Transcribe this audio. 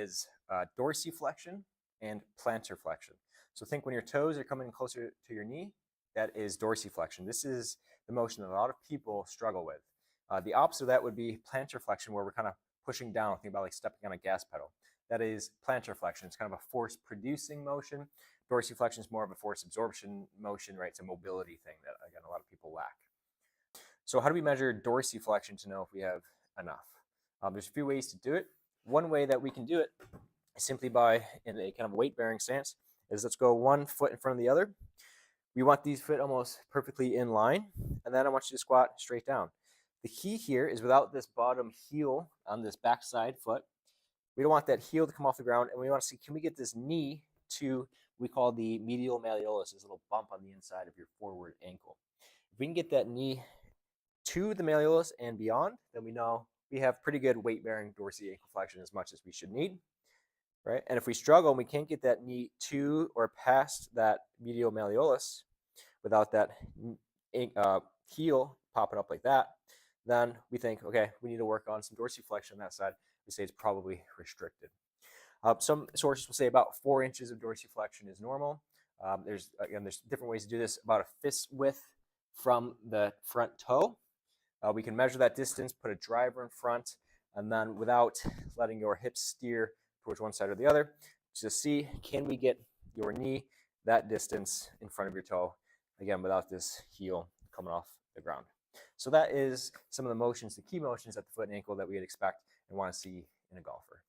is dorsiflexion and plantar flexion. So think when your toes are coming closer to your knee, that is dorsiflexion. This is the motion that a lot of people struggle with. The opposite of that would be plantar flexion, where we're kind of pushing down. Think about like stepping on a gas pedal. That is plantar flexion. It's kind of a force-producing motion. Dorsiflexion is more of a force absorption motion, right? It's a mobility thing that, again, a lot of people lack. So how do we measure dorsiflexion to know if we have enough? There's a few ways to do it. One way that we can do it is simply by, in a kind of weight-bearing stance, is let's go 1 foot in front of the other. We want these feet almost perfectly in line, and then I want you to squat straight down. The key here is without this bottom heel on this backside foot, we don't want that heel to come off the ground, and we want to see, can we get this knee to, we call the medial malleolus, this little bump on the inside of your forward ankle. If we can get that knee to the malleolus and beyond, then we know we have pretty good weight-bearing dorsi ankle flexion, as much as we should need, right? And if we struggle and we can't get that knee to or past that medial malleolus without that heel popping up like that, then we think, okay, we need to work on some dorsiflexion on that side. We say it's probably restricted. Some sources will say about 4 inches of dorsiflexion is normal. There's different ways to do this. About a fist width from the front toe. We can measure that distance, put a driver in front, and then without letting your hips steer towards one side or the other, just see, can we get your knee that distance in front of your toe, again, without this heel coming off the ground. So that is some of the motions, the key motions at the foot and ankle that we'd expect and want to see in a golfer.